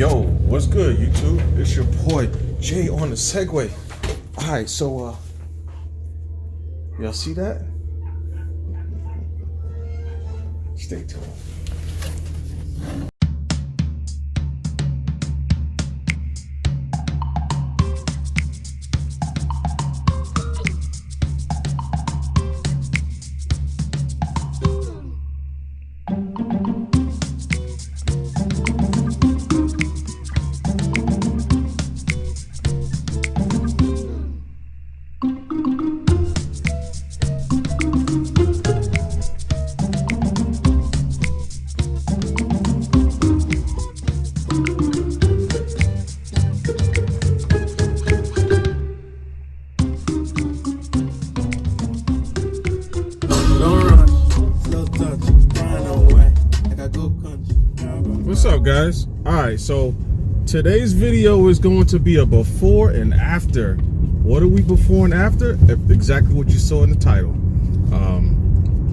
Yo, what's good, YouTube? It's your boy Jay on the Segway. All right, so y'all see that? Stay tuned. What's up, guys? All right, so today's video is going to be a before and after. What are we before and after? Exactly what you saw in the title.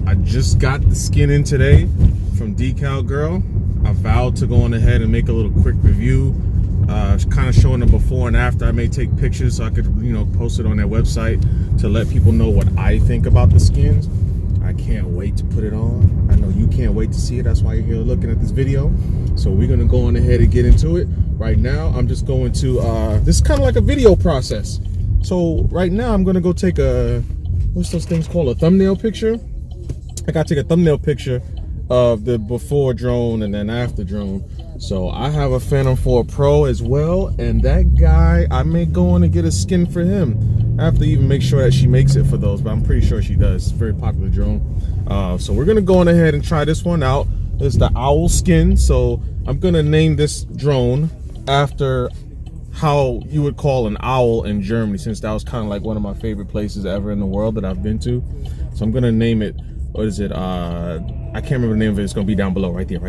I just got the skin in today from Decal Girl. I vowed to go on ahead and make a little quick review, kind of showing the before and after. I may take pictures so I could, post it on their website to let people know what I think about the skins. I can't wait to put it on. I know you can't wait to see it. That's why you're here looking at this video. So we're gonna go on ahead and get into it. Right now, I'm just going to, this is kind of like a video process. So right now, I'm gonna go take what's those things called? A thumbnail picture. I gotta take a thumbnail picture of the before drone and then after drone. So I have a Phantom 4 Pro as well, and that guy, I may go on and get a skin for him. I have to even make sure that she makes it for those, but I'm pretty sure she does. It's a very popular drone. So we're gonna go on ahead and try this one out. It's the owl skin. So I'm gonna name this drone after how you would call an owl in Germany, since that was kind of like one of my favorite places ever in the world that I've been to. So I'm gonna name it, what is it? I can't remember the name of it. It's gonna be down below, right there.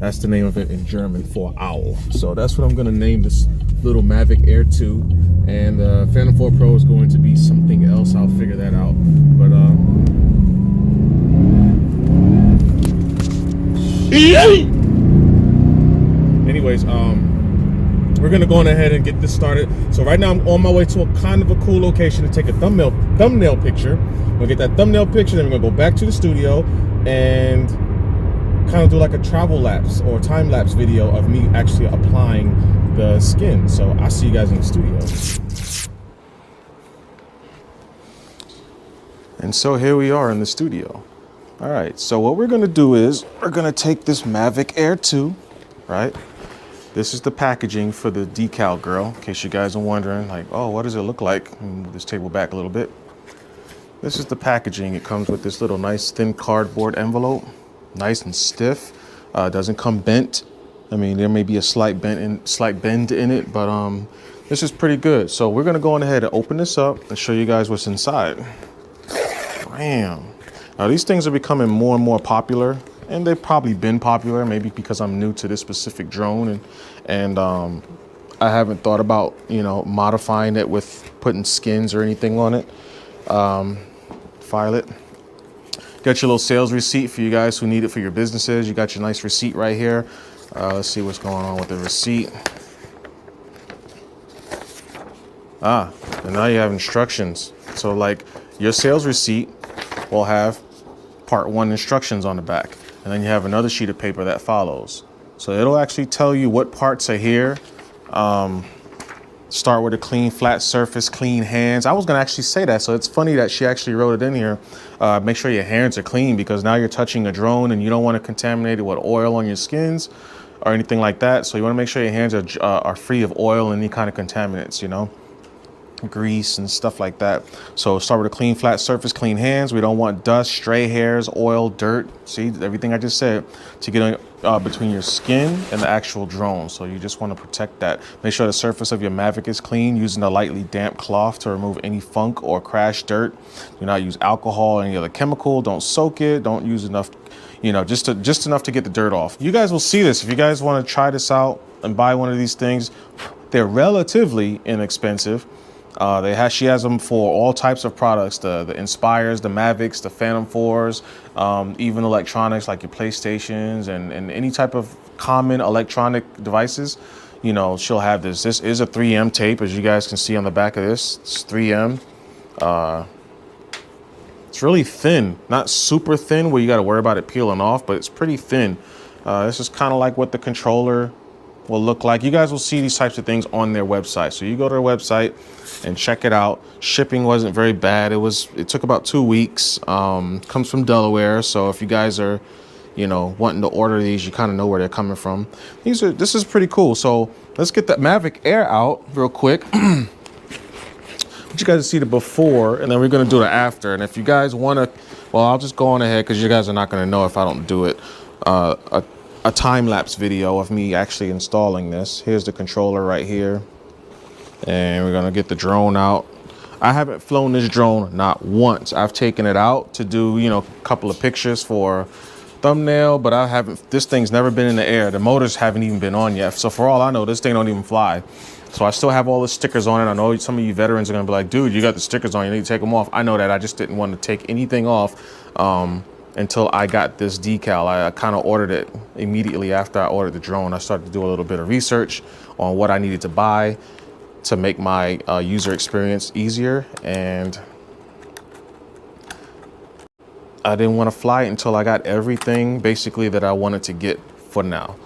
That's the name of it in German for owl. So that's what I'm gonna name this little Mavic Air 2. And Phantom 4 Pro is going to be something else. I'll figure that out. But anyways, we're gonna go on ahead and get this started. So right now I'm on my way to a kind of a cool location to take a thumbnail picture. We'll get that thumbnail picture, then we're gonna go back to the studio and kind of do like a travel lapse or time lapse video of me actually applying the skin. So I'll see you guys in the studio. And so here we are in the studio. All right, so what we're gonna do is we're gonna take this Mavic Air 2, right? This is the packaging for the Decal Girl, in case you guys are wondering, like, oh, what does it look like? Let me move this table back a little bit. This is the packaging. It comes with this little nice thin cardboard envelope, nice and stiff. Doesn't come bent. I mean, there may be a slight bend in it, but this is pretty good. So we're gonna go on ahead and open this up and show you guys what's inside. Bam. Now these things are becoming more and more popular, and they've probably been popular, maybe because I'm new to this specific drone, and I haven't thought about, modifying it with putting skins or anything on it. File it. Got your little sales receipt for you guys who need it for your businesses. You got your nice receipt right here. Let's see what's going on with the receipt. And now you have instructions. So like your sales receipt will have part 1 instructions on the back, and then you have another sheet of paper that follows. So it'll actually tell you what parts are here. Start with a clean, flat surface, clean hands. I was gonna actually say that, so it's funny that she actually wrote it in here. Make sure your hands are clean, because now you're touching a drone and you don't want to contaminate it with oil on your skins or anything like that. So you want to make sure your hands are free of oil and any kind of contaminants, grease and stuff like that. So start with a clean, flat surface, clean hands. We don't want dust, stray hairs, oil, dirt. See, everything I just said, to get between your skin and the actual drone. So you just want to protect that. Make sure the surface of your Mavic is clean, using a lightly damp cloth to remove any funk or crash dirt. Do not use alcohol or any other chemical. Don't soak it. Don't use enough, just enough to get the dirt off. You guys will see this. If you guys want to try this out and buy one of these things, they're relatively inexpensive. She has them for all types of products, the Inspires, the Mavics, the Phantom 4s, even electronics like your PlayStations and any type of common electronic devices, you know, she'll have this. This is a 3M tape, as you guys can see on the back of this. It's 3M. It's really thin, not super thin where you got to worry about it peeling off, but it's pretty thin. This is kind of like what the controller will look like. You guys will see these types of things on their website. So you go to their website and check it out. Shipping wasn't very bad. It took about 2 weeks. Comes from Delaware. So if you guys are, you know, wanting to order these, you kind of know where they're coming from. This is pretty cool. So let's get that Mavic Air out real quick. You guys see the before, and then we're going to do the after. And if you guys want to, well, I'll just go on ahead because you guys are not going to know if I don't do it. A time-lapse video of me actually installing this. Here's the controller right here, and we're going to get the drone out. I haven't flown this drone not once. I've taken it out to do, you know, a couple of pictures for thumbnail, but I haven't. This thing's never been in the air. The motors haven't even been on yet. So for all I know, this thing don't even fly. So I still have all the stickers on it. I know some of you veterans are gonna be like, dude, you got the stickers on, you need to take them off. I know that. I just didn't want to take anything off until I got this decal. I kind of ordered it immediately after I ordered the drone. I started to do a little bit of research on what I needed to buy to make my user experience easier. And I didn't want to fly it until I got everything basically that I wanted to get for now.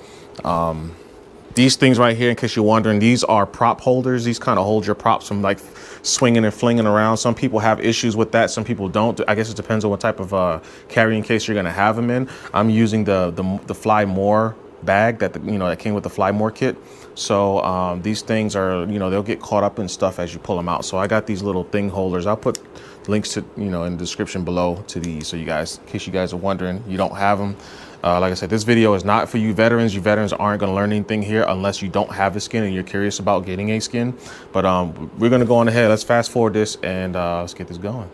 These things right here, in case you're wondering, these are prop holders. These kind of hold your props from like swinging and flinging around. Some people have issues with that. Some people don't. I guess it depends on what type of carrying case you're going to have them in. I'm using the Fly More bag that that came with the Fly More kit. So these things are, they'll get caught up in stuff as you pull them out. So I got these little thing holders. I'll put links to, in the description below to these. So you guys, in case you guys are wondering, you don't have them. Like I said, this video is not for you veterans. You veterans aren't going to learn anything here unless you don't have a skin and you're curious about getting a skin. But we're going to go on ahead. Let's fast forward this and let's get this going.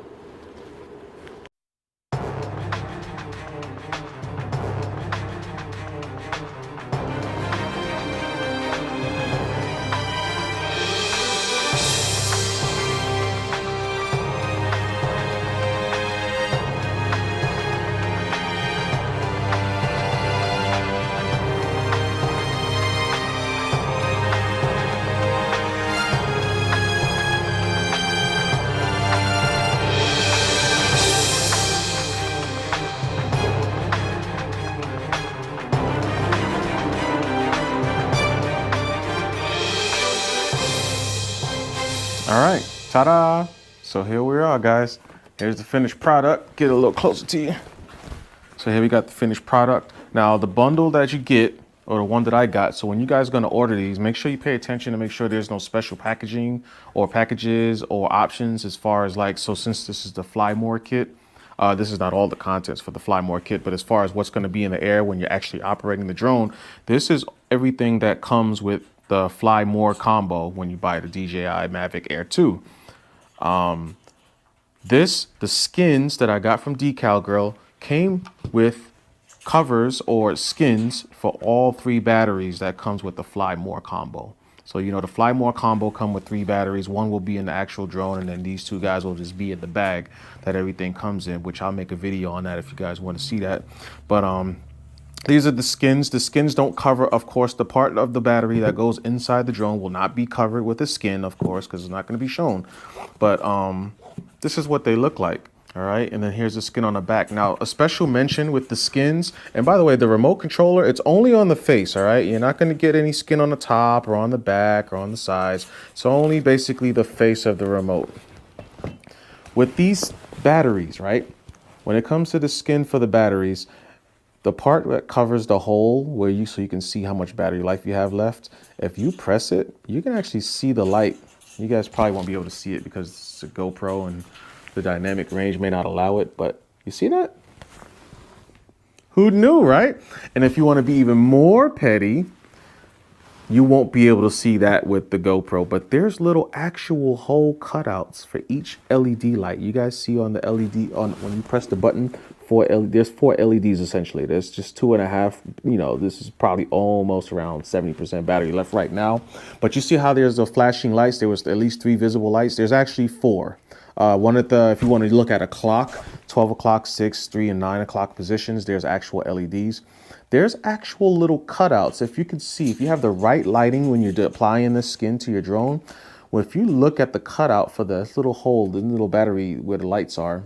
All right, ta-da. So here we are, guys. Here's the finished product. Get a little closer to you. So here we got the finished product. Now the bundle that you get, or the one that I got, so when you guys are gonna order these, make sure you pay attention to make sure there's no special packaging or packages or options as far as like, so since this is the Fly More kit, this is not all the contents for the Fly More kit, but as far as what's gonna be in the air when you're actually operating the drone, this is everything that comes with the Fly More combo when you buy the DJI Mavic Air 2. The skins that I got from Decal Girl came with covers or skins for all 3 batteries that comes with the Fly More combo. So, the Fly More combo come with 3 batteries. One will be in the actual drone, and then these 2 guys will just be in the bag that everything comes in, which I'll make a video on that if you guys want to see that. But these are the skins. The skins don't cover, of course, the part of the battery that goes inside the drone will not be covered with a skin, of course, because it's not going to be shown. But this is what they look like. All right. And then here's the skin on the back. Now, a special mention with the skins. And by the way, the remote controller, it's only on the face. All right. You're not going to get any skin on the top or on the back or on the sides. It's only basically the face of the remote. With these batteries, right? When it comes to the skin for the batteries, the part that covers the hole where so you can see how much battery life you have left, if you press it, you can actually see the light. You guys probably won't be able to see it because it's a GoPro and the dynamic range may not allow it, but you see that? Who knew, right? And if you want to be even more petty, you won't be able to see that with the GoPro, but there's little actual hole cutouts for each LED light. You guys see on the LED, when you press the button, there's 4 LEDs essentially. There's just 2.5, this is probably almost around 70% battery left right now. But you see how there's the flashing lights? There was at least 3 visible lights. There's actually 4. If you want to look at a clock, 12 o'clock, 6, 3, and 9 o'clock positions, there's actual LEDs. There's actual little cutouts. If you can see, if you have the right lighting when you're applying the skin to your drone, well, if you look at the cutout for the little hole, the little battery where the lights are,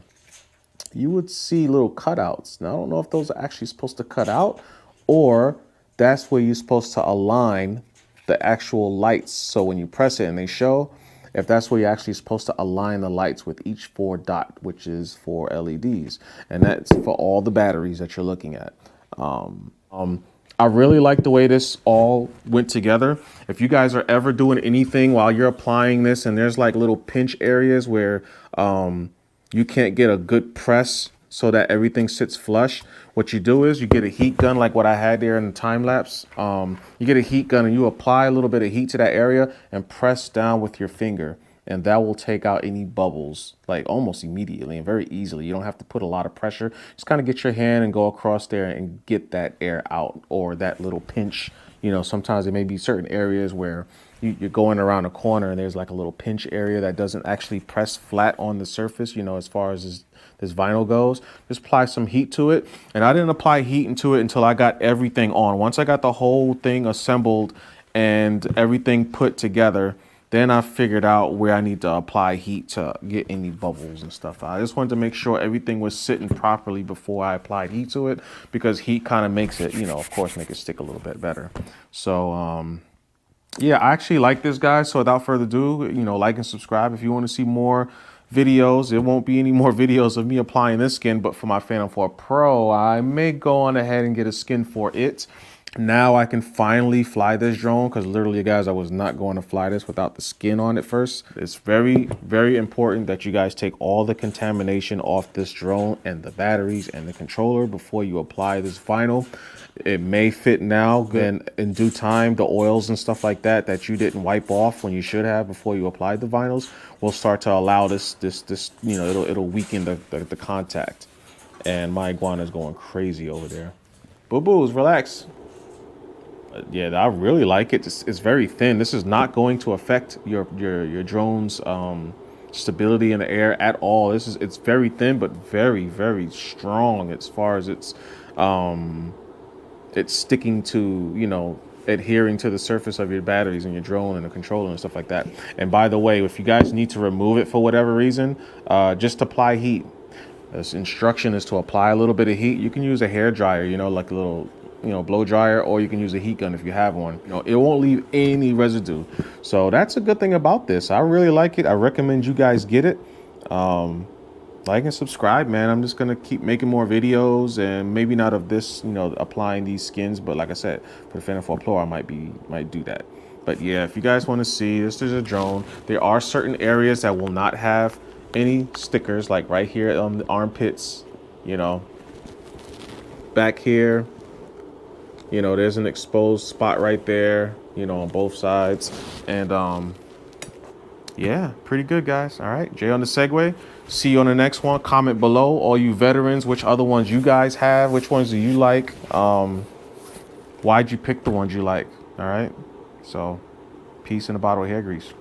you would see little cutouts. Now, I don't know if those are actually supposed to cut out, or that's where you're supposed to align the actual lights. So when you press it and they show, if that's where you're actually supposed to align the lights with each 4 dot, which is 4 LEDs. And that's for all the batteries that you're looking at. I really like the way this all went together. If you guys are ever doing anything while you're applying this and there's like little pinch areas where you can't get a good press so that everything sits flush, what you do is you get a heat gun like what I had there in the time lapse. You get a heat gun and you apply a little bit of heat to that area and press down with your finger, and that will take out any bubbles like almost immediately and very easily. You don't have to put a lot of pressure. Just kind of get your hand and go across there and get that air out, or that little pinch. You know, sometimes there may be certain areas where you're going around a corner and there's like a little pinch area that doesn't actually press flat on the surface, you know, as far as this vinyl goes. Just apply some heat to it. And I didn't apply heat into it until I got everything on. Once I got the whole thing assembled and everything put together, then I figured out where I need to apply heat to get any bubbles and stuff. I just wanted to make sure everything was sitting properly before I applied heat to it, because heat kind of makes it, you know, of course, make it stick a little bit better. So, yeah, I actually like this, guys. So without further ado, you know, like and subscribe if you want to see more videos. It won't be any more videos of me applying this skin, but for my Phantom 4 Pro, I may go on ahead and get a skin for it. Now I can finally fly this drone, because literally, guys, I was not going to fly this without the skin on it first. It's very, very important that you guys take all the contamination off this drone and the batteries and the controller before you apply this vinyl. It may fit now, then in due time, the oils and stuff like that that you didn't wipe off when you should have before you applied the vinyls will start to allow this, you know, it'll weaken the contact. And my iguana is going crazy over there. Boo-boos, relax. Yeah, I really like it. It's very thin. This is not going to affect your drone's stability in the air at all. It's very thin, but very, very strong as far as it's sticking to, you know, adhering to the surface of your batteries and your drone and the controller and stuff like that. And by the way, if you guys need to remove it for whatever reason, just apply heat. This instruction is to apply a little bit of heat. You can use a hair dryer, you know, like a little, you know, blow dryer, or you can use a heat gun if you have one. You know, it won't leave any residue. So that's a good thing about this. I really like it. I recommend you guys get it. Like and subscribe, man. I'm just gonna keep making more videos, and maybe not of this, you know, applying these skins, but like I said, for the Phantom 4 Pro, I might do that. But yeah, if you guys want to see this, there's a drone. There are certain areas that will not have any stickers, like right here on the armpits, you know, back here. You know, there's an exposed spot right there, you know, on both sides. And yeah, pretty good, guys. All right, Jay on the Segway. See you on the next one. Comment below, all you veterans, which other ones you guys have. Which ones do you like? Why'd you pick the ones you like? All right, so peace in a bottle of hair grease.